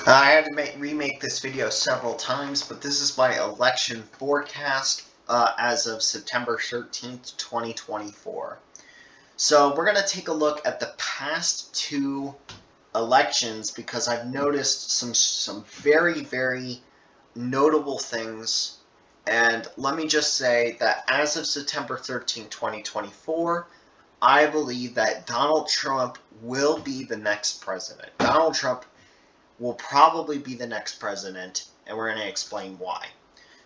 I had to remake this video several times, but this is my election forecast as of September 13th, 2024. So we're going to take a look at the past two elections because I've noticed some very notable things. And let me just say that as of September 13th, 2024, I believe that Donald Trump will be the next president. Donald Trump will probably be the next president, and we're going to explain why.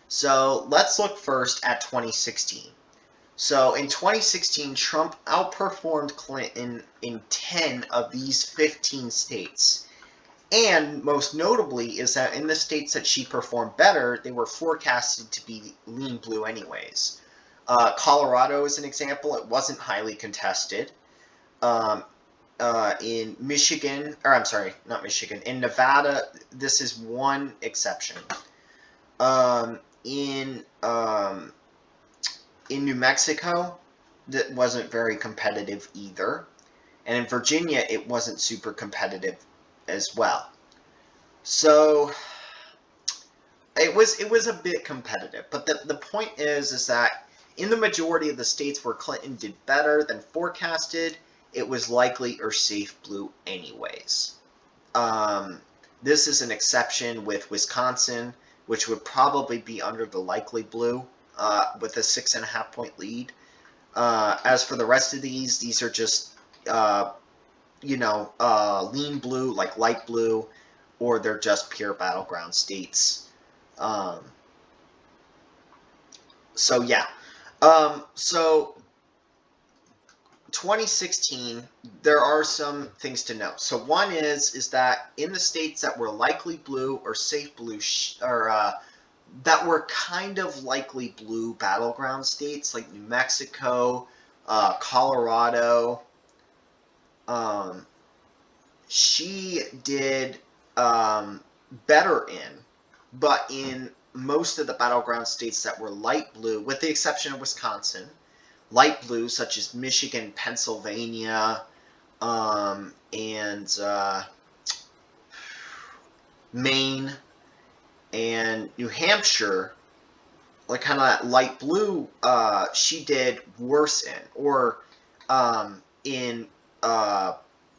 So let's look first at 2016. So in 2016, Trump outperformed Clinton in 10 of these 15 states. And most notably is that in the states that she performed better, they were forecasted to be lean blue anyways. Colorado is an example. It wasn't highly contested. Um, in Michigan, or I'm sorry, not Michigan, in Nevada, this is one exception. Um, in um, in New Mexico, that wasn't very competitive either, and in Virginia, it wasn't super competitive as well. So it was a bit competitive, but the point is that in the majority of the states where Clinton did better than forecasted, it was likely or safe blue anyways. Um, this is an exception with Wisconsin, which would probably be under the likely blue with a 6.5 point lead. As for the rest of these are just lean blue, like light blue, or they're just pure battleground states. Um, so yeah. So 2016, there are some things to note. So one is that in the states that were likely blue or safe blue, or that were kind of likely blue battleground states like New Mexico, Colorado, um, she did better in, but in most of the battleground states that were light blue, with the exception of Wisconsin, light blue, such as Michigan, Pennsylvania, and Maine and New Hampshire, like kind of that light blue, she did worse in, or in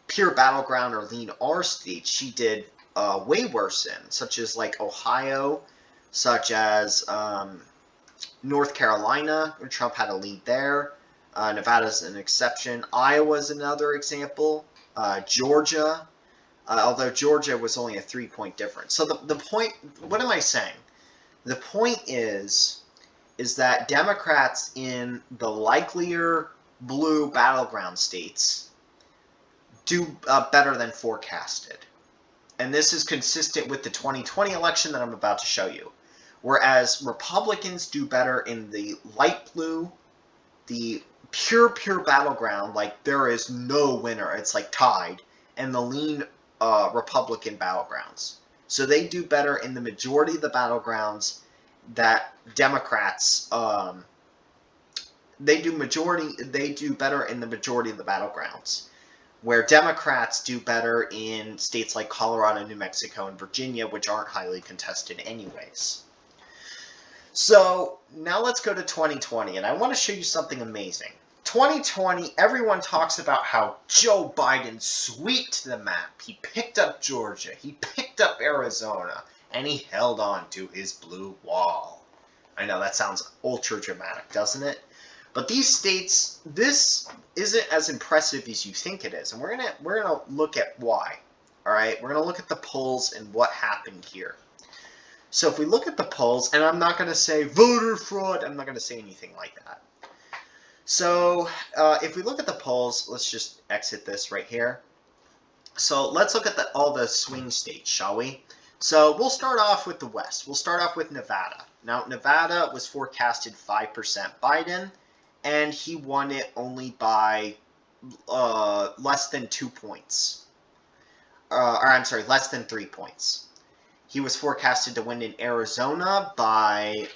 pure battleground or lean R states, she did way worse in, such as like Ohio, such as North Carolina, where Trump had a lead there. Nevada's an exception. Iowa's another example. Georgia, although Georgia was only a 3 point difference. So the point, what am I saying? The point is that Democrats in the likelier blue battleground states do better than forecasted. And this is consistent with the 2020 election that I'm about to show you. Whereas Republicans do better in the light blue, the pure battleground, like there is no winner, it's like tied, and the lean Republican battlegrounds. So they do better in the majority of the battlegrounds that Democrats they do better in the majority of the battlegrounds, where Democrats do better in states like Colorado, New Mexico, and Virginia, which aren't highly contested anyways. So now let's go to 2020, and I want to show you something amazing. 2020, everyone talks about how Joe Biden swept the map. He picked up Georgia, he picked up Arizona, and he held on to his blue wall. I know that sounds ultra dramatic, doesn't it? But these states, this isn't as impressive as you think it is, and we're gonna look at why. All right, we're gonna look at the polls and what happened here. So if we look at the polls, and I'm not going to say voter fraud, I'm not going to say anything like that. So if we look at the polls, let's just exit this right here. So let's look at all the swing states, shall we? So we'll start off with the West. We'll start off with Nevada. Now, Nevada was forecasted 5% Biden, and he won it only by less than 2 points. Or I'm sorry, less than 3 points. He was forecasted to win in Arizona by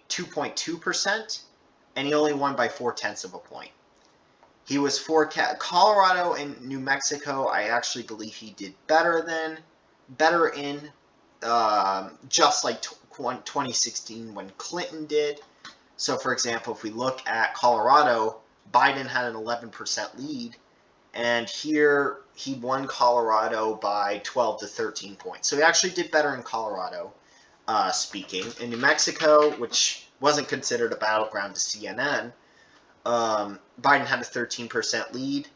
2.2%, and he only won by 0.4 of a point. He was forecast. Colorado and New Mexico, I actually believe he did better in, just like 2016 when Clinton did. So, for example, if we look at Colorado, Biden had an 11% lead, and here he won Colorado by 12 to 13 points. So he actually did better in Colorado, speaking. In New Mexico, which wasn't considered a battleground to CNN, Biden had a 13% lead,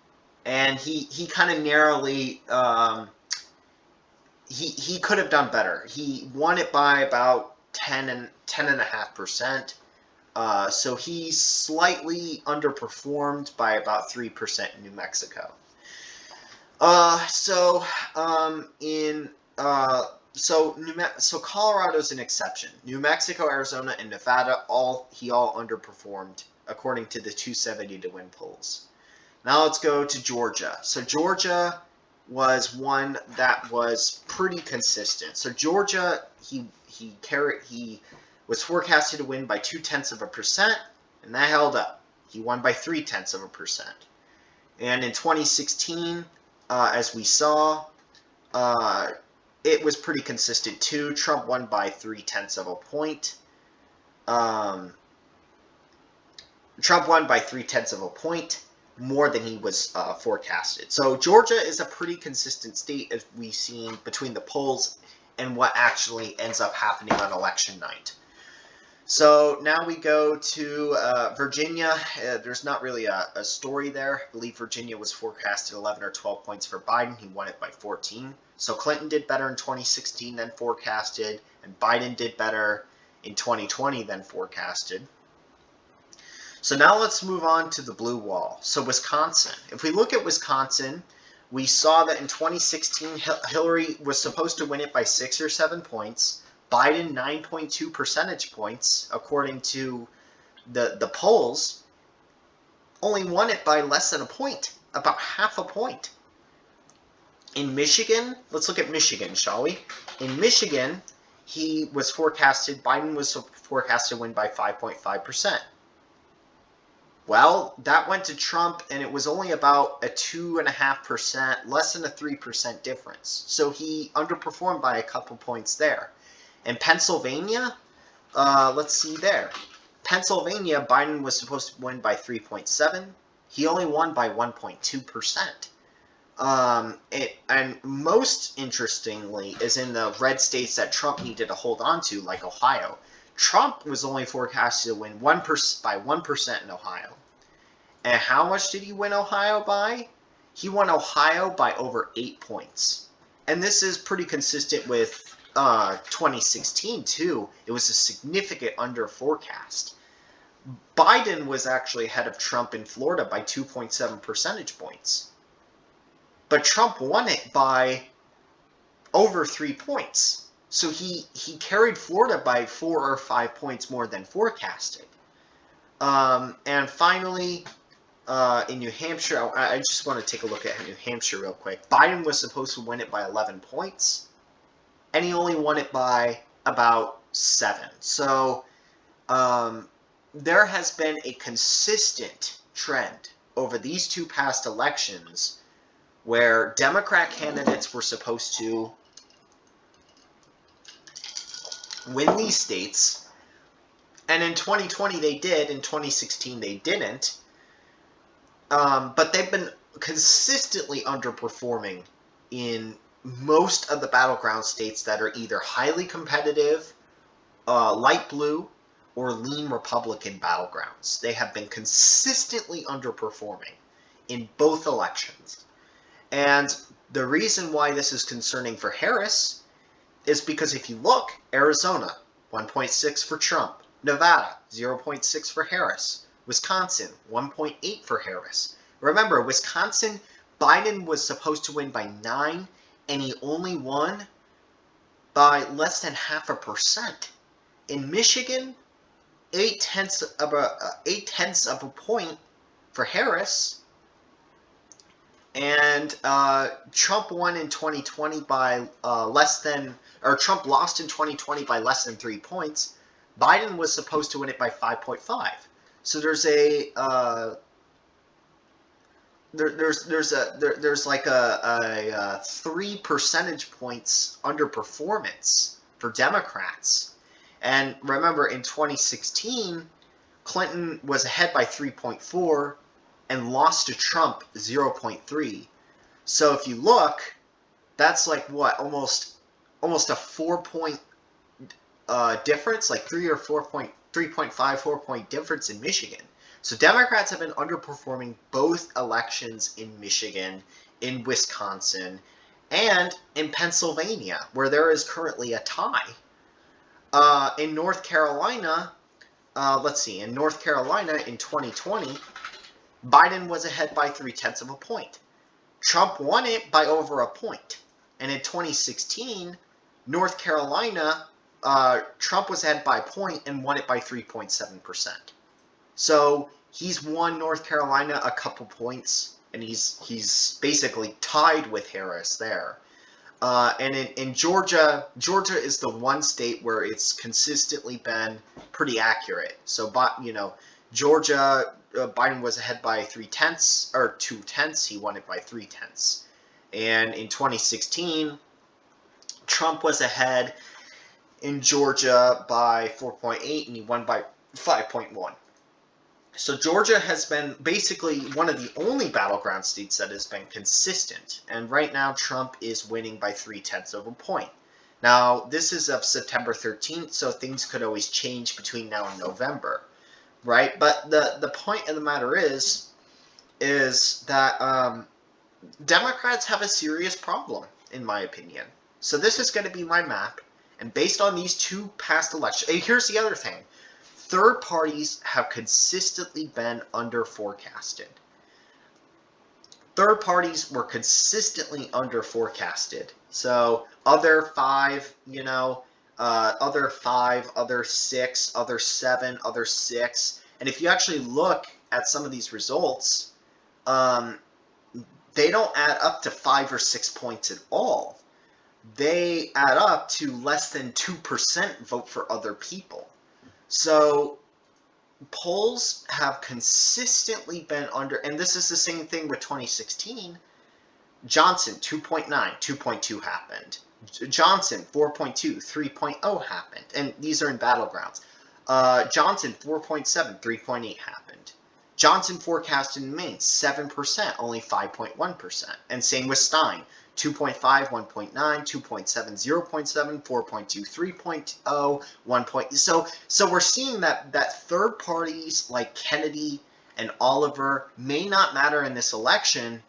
and he kind of narrowly, he could have done better. He won it by about 10.5%. So he slightly underperformed by about 3% in New Mexico. So Colorado's an exception. New Mexico, Arizona, and Nevada all underperformed according to the 270 to win polls. Now let's go to Georgia. So Georgia was one that was pretty consistent. So Georgia, he was forecasted to win by 0.2%, and that held up. He won by 0.3%. And in 2016, as we saw, it was pretty consistent too. Trump won by 0.3 point. Trump won by 0.3 point, more than he was forecasted. So Georgia is a pretty consistent state, as we've seen between the polls and what actually ends up happening on election night. So now we go to Virginia. There's not really a story there. I believe Virginia was forecasted 11 or 12 points for Biden. He won it by 14. So Clinton did better in 2016 than forecasted, and Biden did better in 2020 than forecasted. So now let's move on to the blue wall. So Wisconsin. If we look at Wisconsin, we saw that in 2016, Hillary was supposed to win it by 6 or 7 points. Biden 9.2 percentage points, according to the polls, only won it by less than a point, about half a point. In Michigan, let's look at Michigan, shall we? In Michigan, Biden was forecasted to win by 5.5%. Well, that went to Trump, and it was only about a 2.5%, less than a 3% difference. So he underperformed by a couple points there. In Pennsylvania, let's see there. Pennsylvania, Biden was supposed to win by 3.7. He only won by 1.2%. And most interestingly is in the red states that Trump needed to hold on to, like Ohio. Trump was only forecasted to win by 1% in Ohio. And how much did he win Ohio by? He won Ohio by over 8 points. And this is pretty consistent with 2016 too. It was a significant under forecast. Biden was actually ahead of Trump in Florida by 2.7 percentage points. But Trump won it by over 3 points. So he carried Florida by 4 or 5 points more than forecasted. And finally, in New Hampshire, I just want to take a look at New Hampshire real quick. Biden was supposed to win it by 11 points, and he only won it by about 7. So there has been a consistent trend over these two past elections where Democrat candidates were supposed to win these states, and in 2020 they did, in 2016 they didn't, but they've been consistently underperforming in most of the battleground states that are either highly competitive, light blue, or lean Republican battlegrounds. They have been consistently underperforming in both elections. And the reason why this is concerning for Harris is because if you look, Arizona, 1.6 for Trump. Nevada, 0.6 for Harris. Wisconsin, 1.8 for Harris. Remember, Wisconsin, Biden was supposed to win by 9, and he only won by less than 0.5%. In Michigan, 0.8 of a point for Harris. And Trump won in 2020 by Trump lost in 2020 by less than 3 points. Biden was supposed to win it by 5.5. So there's there's like a 3 percentage points underperformance for Democrats. And remember, in 2016, Clinton was ahead by 3.4 and lost to Trump 0.3. So if you look, that's like what, almost a 4 point difference, like 3.5, 4 point difference in Michigan. So Democrats have been underperforming both elections in Michigan, in Wisconsin, and in Pennsylvania, where there is currently a tie. In North Carolina, let's see, in North Carolina in 2020, Biden was ahead by 0.3 of a point. Trump won it by over a point. And in 2016, North Carolina, Trump was ahead by a point and won it by 3.7%. So he's won North Carolina a couple points, and he's basically tied with Harris there. And in Georgia, Georgia is the one state where it's consistently been pretty accurate. So, Georgia, Biden was ahead by 0.3 or 0.2. He won it by 0.3. And in 2016, Trump was ahead in Georgia by 4.8, and he won by 5.1. So Georgia has been basically one of the only battleground states that has been consistent. And right now, Trump is winning by 0.3 of a point. Now, this is of September 13th, so things could always change between now and November, right? But the point of the matter is that Democrats have a serious problem, in my opinion. So this is going to be my map. And based on these two past elections, here's the other thing. Third parties have consistently been under forecasted. Third parties were consistently under forecasted. So other 5, other 5, other 6, other 7, other 6. And if you actually look at some of these results, they don't add up to 5 or 6 points at all. They add up to less than 2% vote for other people. So polls have consistently been under, and this is the same thing with 2016. Johnson, 2.9, 2.2 happened. Johnson, 4.2, 3.0 happened. And these are in battlegrounds. Johnson, 4.7, 3.8 happened. Johnson forecasted in Maine, 7%, only 5.1%. And same with Stein, 2.5, 1.9, 2.7, 0.7, 4.2, 3.0, 1. So we're seeing that third parties like Kennedy and Oliver may not matter in this election.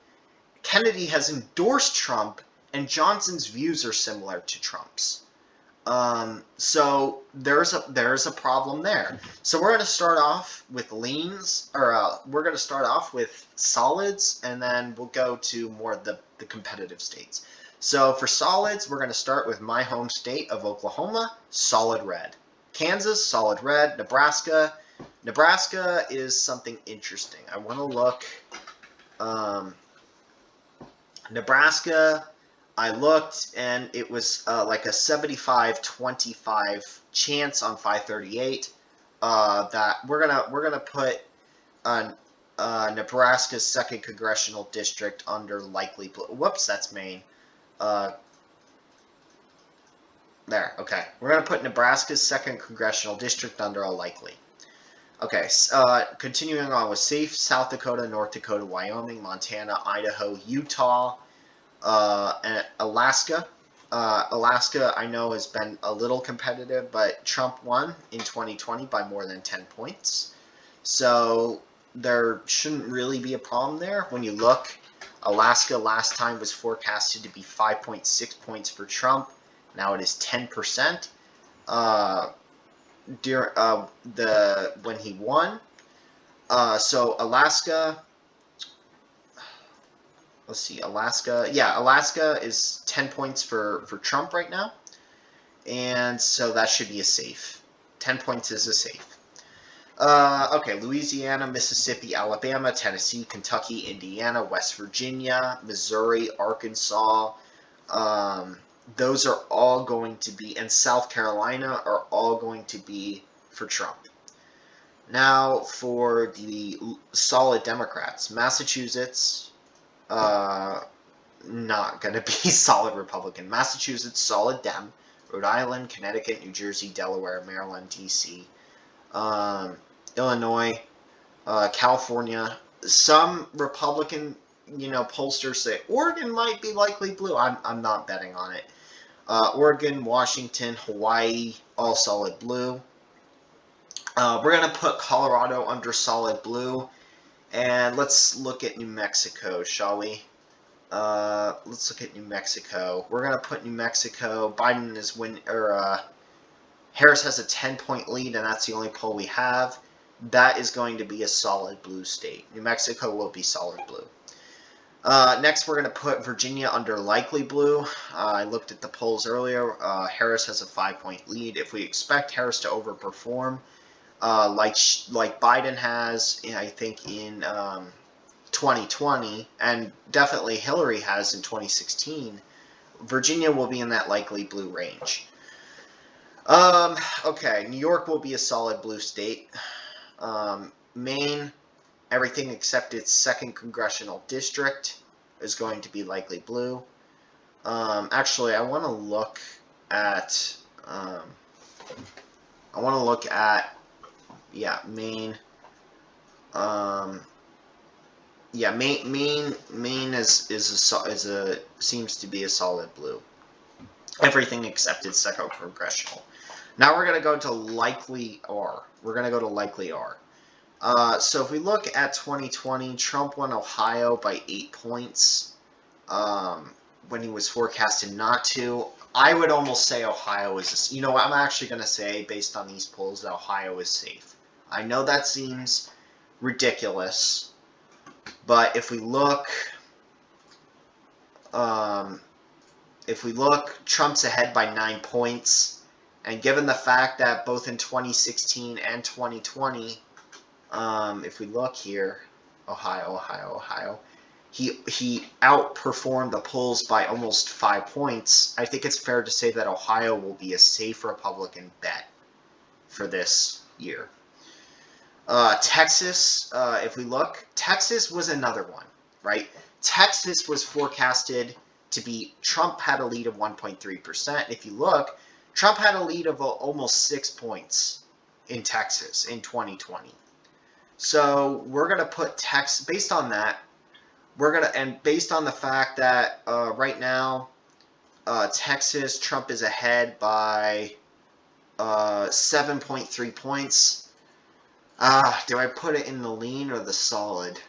Kennedy has endorsed Trump, and Johnson's views are similar to Trump's. So there's a problem there. So we're going to start off with leans, or we're going to start off with solids, and then we'll go to more of the competitive states. So for solids, we're going to start with my home state of Oklahoma, solid red. Kansas, solid red. Nebraska is something interesting. I want to look. Nebraska, I looked, and it was like a 75-25 chance on 538 that we're gonna put Nebraska's 2nd congressional district under likely. Whoops, that's Maine. There. Okay, we're gonna put Nebraska's 2nd congressional district under a likely. Okay, continuing on with safe: South Dakota, North Dakota, Wyoming, Montana, Idaho, Utah. And Alaska. Alaska, I know, has been a little competitive, but Trump won in 2020 by more than 10 points. So there shouldn't really be a problem there. When you look, Alaska last time was forecasted to be 5.6 points for Trump. Now it is 10%. When he won. So Alaska. Let's see, Alaska. Yeah, Alaska is 10 points for Trump right now. And so that should be a safe. 10 points is a safe. Okay, Louisiana, Mississippi, Alabama, Tennessee, Kentucky, Indiana, West Virginia, Missouri, Arkansas. Those are all going to be, and South Carolina are all going to be for Trump. Now for the solid Democrats, Massachusetts, not going to be solid Republican. Massachusetts, solid Dem. Rhode Island, Connecticut, New Jersey, Delaware, Maryland, D.C. Illinois, California. Some Republican, pollsters say Oregon might be likely blue. I'm not betting on it. Oregon, Washington, Hawaii, all solid blue. We're going to put Colorado under solid blue. And let's look at New Mexico, shall we? Let's look at New Mexico. We're going to put New Mexico. Biden is Harris has a 10-point lead, and that's the only poll we have. That is going to be a solid blue state. New Mexico will be solid blue. Next, we're going to put Virginia under likely blue. I looked at the polls earlier. Harris has a 5-point lead. If we expect Harris to overperform, like Biden has, I think, in 2020, and definitely Hillary has in 2016, Virginia will be in that likely blue range. Okay, New York will be a solid blue state. Maine, everything except its 2nd congressional district is going to be likely blue. Actually, I want to look at Maine. Maine seems to be a solid blue. Everything except its 2nd congressional. Now we're going to go to likely R. So if we look at 2020, Trump won Ohio by 8 points when he was forecasted not to. I would almost say Ohio is, I'm actually going to say, based on these polls, that Ohio is safe. I know that seems ridiculous, but if we look, Trump's ahead by 9 points, and given the fact that both in 2016 and 2020, if we look here, Ohio, he outperformed the polls by almost 5 points. I think it's fair to say that Ohio will be a safe Republican bet for this year. Texas, if we look, Texas was another one, right? Texas was forecasted to be, Trump had a lead of 1.3%. If you look, Trump had a lead of almost 6 points in Texas in 2020. So we're going to put Texas, based on that, and based on the fact that right now, Texas, Trump is ahead by 7.3 points. Do I put it in the lean or the solid?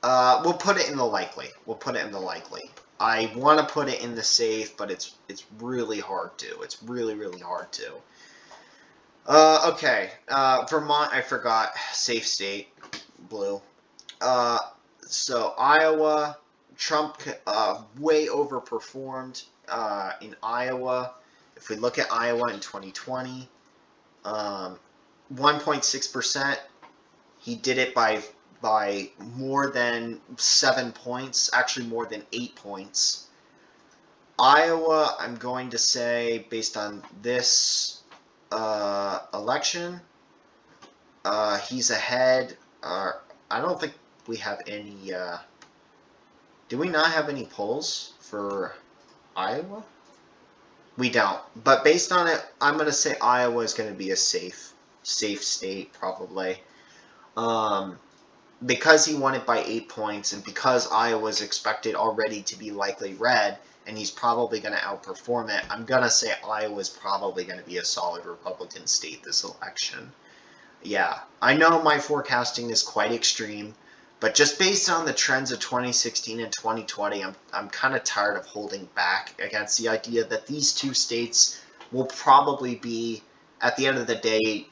We'll put it in the likely. I want to put it in the safe, but it's really hard to. It's really, really hard to. Okay. Vermont, I forgot. Safe state. Blue. So Iowa, Trump way overperformed in Iowa. If we look at Iowa in 2020, 1.6%. He did it by more than 7 points, actually more than 8 points. Iowa, I'm going to say, based on this election, he's ahead. I don't think we have any. Do we not have any polls for Iowa? We don't. But based on it, I'm going to say Iowa is going to be a safe state, probably. Because he won it by 8 points, and because Iowa is expected already to be likely red, and he's probably going to outperform it, I'm going to say Iowa is probably going to be a solid Republican state this election. Yeah, I know my forecasting is quite extreme, but just based on the trends of 2016 and 2020, I'm kind of tired of holding back against the idea that these two states will probably be, at the end of the day,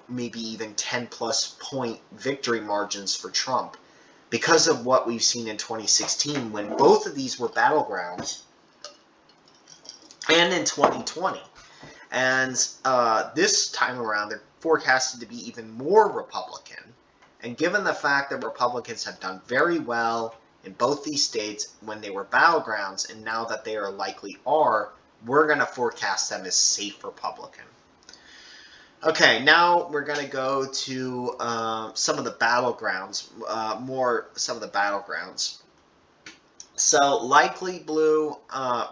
maybe even 10-plus point victory margins for Trump because of what we've seen in 2016 when both of these were battlegrounds, and in 2020. And this time around, they're forecasted to be even more Republican. And given the fact that Republicans have done very well in both these states when they were battlegrounds, and now that they are likely we're going to forecast them as safe Republican. Okay, now we're going to go to some of the battlegrounds, some of the battlegrounds. So, likely blue,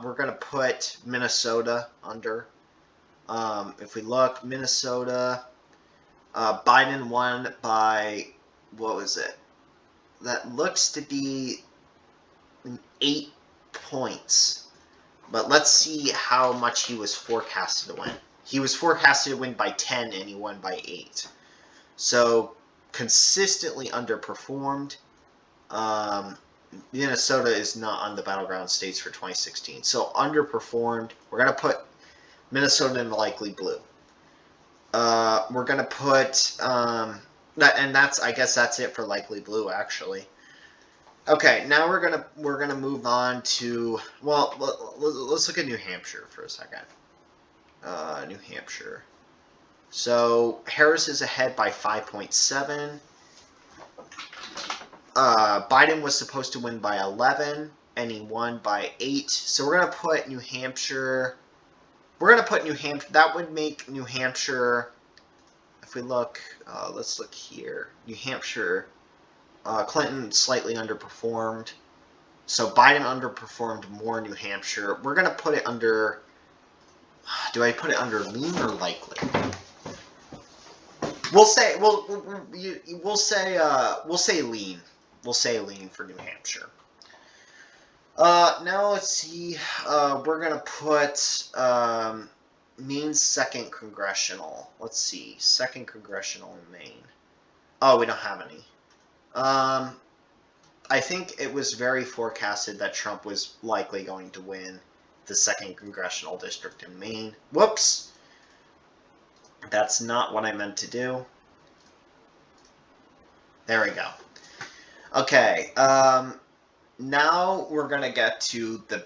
we're going to put Minnesota under. If we look, Minnesota, Biden won by, what was it? That looks to be 8 points. But let's see how much he was forecasted to win. He was forecasted to win by 10 and he won by 8. So consistently underperformed. Minnesota is not on the battleground states for 2016. So underperformed. We're going to put Minnesota in likely blue. We're going to put, and that's, I guess that's it for likely blue actually. Okay, now we're gonna move on to, well, let's look at New Hampshire for a second. New Hampshire. So Harris is ahead by 5.7. Biden was supposed to win by 11, and he won by 8. So we're gonna put New Hampshire. We're gonna put New Hampshire. That would make New Hampshire. If we look, let's look here. New Hampshire. Clinton slightly underperformed. So Biden underperformed more in New Hampshire. We're going to put it under, do I put it under lean or likely? We'll say lean. We'll say lean for New Hampshire. Now let's see. We're going to put Maine's 2nd congressional. Let's see. 2nd congressional in Maine. Oh, we don't have any. I think it was very forecasted that Trump was likely going to win the 2nd congressional district in Maine. Whoops. That's not what I meant to do. There we go. Okay. Now we're gonna get to the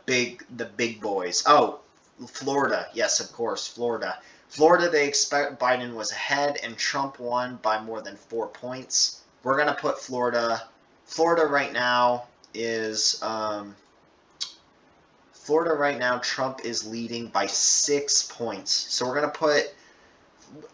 big boys. Oh, Florida. Yes, of course, Florida. Florida, they expect Biden was ahead, and Trump won by more than 4 points. We're gonna put Florida. Florida right now is Trump is leading by 6 points. So we're gonna put,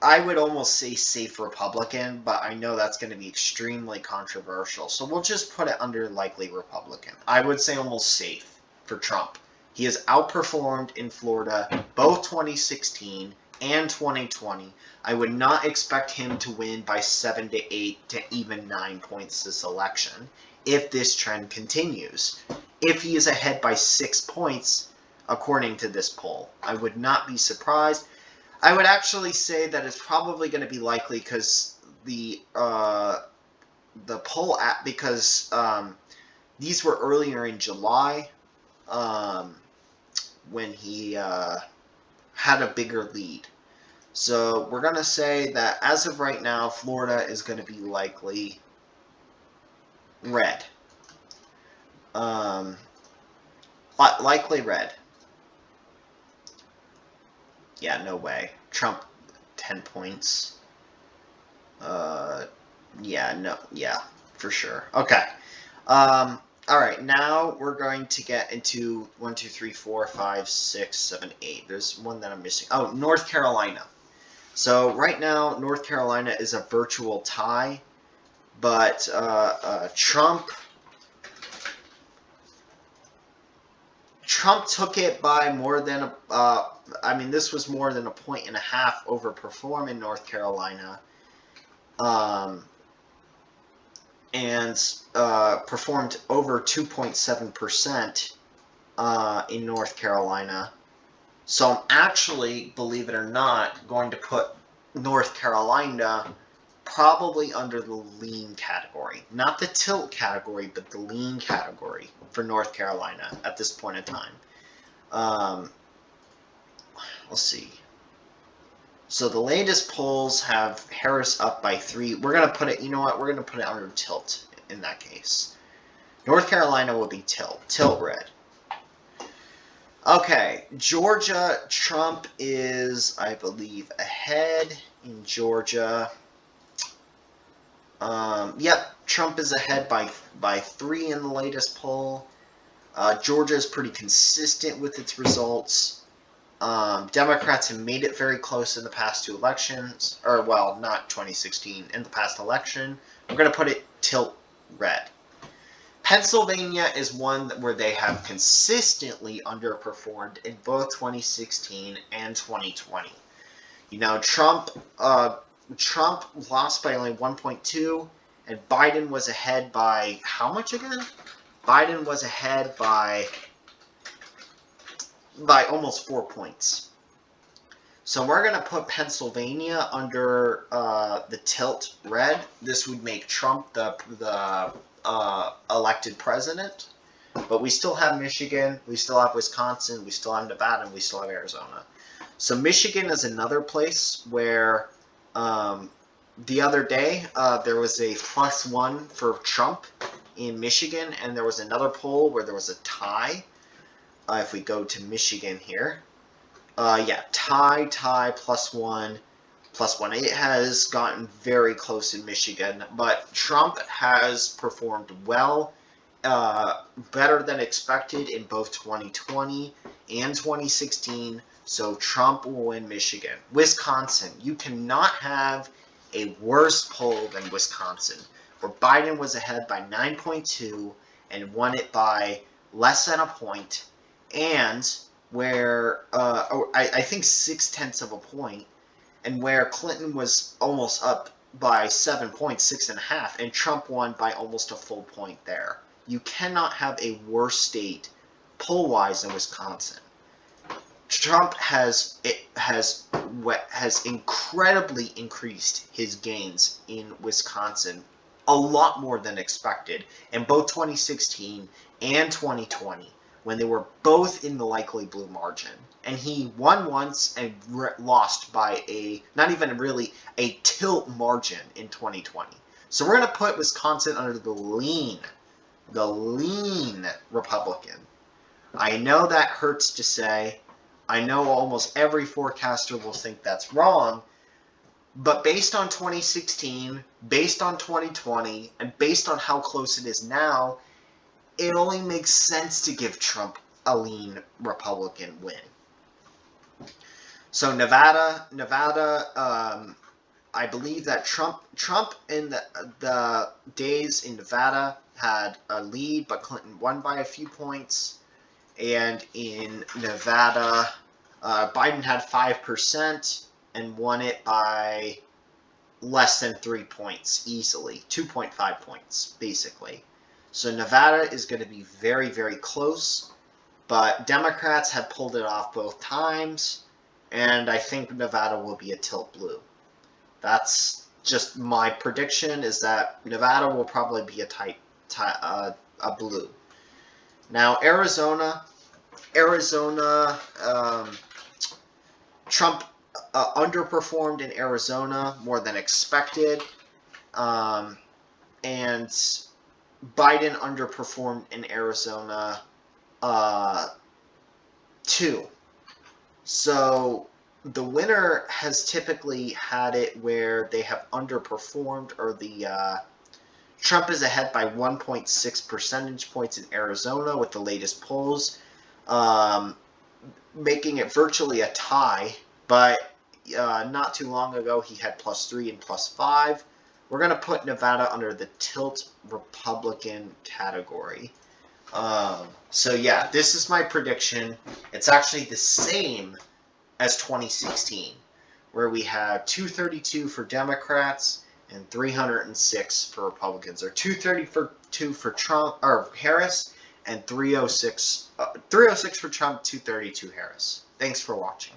I would almost say safe Republican, but I know that's going to be extremely controversial. So we'll just put it under likely Republican. I would say almost safe for Trump. He has outperformed in Florida both 2016 and 2020. I would not expect him to win by 7 to 8 to even 9 points this election if this trend continues. If he is ahead by 6 points, according to this poll, I would not be surprised. I would actually say that it's probably going to be likely because the poll app, because these were earlier in July when he had a bigger lead. So we're going to say that as of right now, Florida is going to be likely red. Likely red. Yeah, no way. Trump, 10 points. Yeah, no, yeah, for sure. Okay. All right, now we're going to get into 1, 2, 3, 4, 5, 6, 7, 8. There's one that I'm missing. Oh, North Carolina. So right now, North Carolina is a virtual tie, but Trump took it by more than I mean, this was more than 1.5 points overperform in North Carolina, and performed over 2.7% in North Carolina. So I'm actually, believe it or not, going to put North Carolina probably under the lean category. Not the tilt category, but the lean category for North Carolina at this point in time. Let's see. So the latest polls have Harris up by 3. We're going to put it, you know what, we're going to put it under tilt in that case. North Carolina will be tilt red. Okay, Georgia, Trump is, I believe, ahead in Georgia. Yep, Trump is ahead by 3 in the latest poll. Georgia is pretty consistent with its results. Democrats have made it very close in the past two elections, or well, not 2016, in the past election. We're going to put it tilt red. Pennsylvania is one where they have consistently underperformed in both 2016 and 2020. You know, Trump lost by only 1.2, and Biden was ahead by how much again? Biden was ahead by almost 4 points. So we're going to put Pennsylvania under the tilt red. This would make Trump the elected president. But we still have Michigan, we still have Wisconsin, we still have Nevada, and we still have Arizona. So Michigan is another place where the other day there was a +1 for Trump in Michigan, and there was another poll where there was a tie. If we go to Michigan here, tie, +1, +1. It has gotten very close in Michigan, but Trump has performed well, better than expected in both 2020 and 2016, so Trump will win Michigan. Wisconsin, you cannot have a worse poll than Wisconsin, where Biden was ahead by 9.2 and won it by less than a point, and where I think 0.6 of a point, and where Clinton was almost up by 7 points, 6.5, and Trump won by almost a full point there. You cannot have a worse state poll-wise than Wisconsin. Trump has incredibly increased his gains in Wisconsin, a lot more than expected, in both 2016 and 2020, when they were both in the likely blue margin. And he won once and lost by not even really a tilt margin in 2020. So we're going to put Wisconsin under the lean Republican. I know that hurts to say. I know almost every forecaster will think that's wrong. But based on 2016, based on 2020, and based on how close it is now, it only makes sense to give Trump a lean Republican win. So Nevada, I believe that Trump in the days in Nevada had a lead, but Clinton won by a few points. And in Nevada, Biden had 5% and won it by less than 3 points easily, 2.5 points basically. So Nevada is going to be very, very close, but Democrats have pulled it off both times, and I think Nevada will be a tilt blue. That's just my prediction, is that Nevada will probably be a blue. Now Arizona, Trump underperformed in Arizona more than expected, and Biden underperformed in Arizona too. So the winner has typically had it where they have underperformed, or Trump is ahead by 1.6 percentage points in Arizona with the latest polls, making it virtually a tie. But not too long ago, he had +3 and +5. We're going to put Nevada under the tilt Republican category. So yeah, this is my prediction. It's actually the same as 2016, where we had 232 for Democrats and 306 for Republicans, or 232 for Trump or Harris, and 306 for Trump, 232 Harris. Thanks for watching.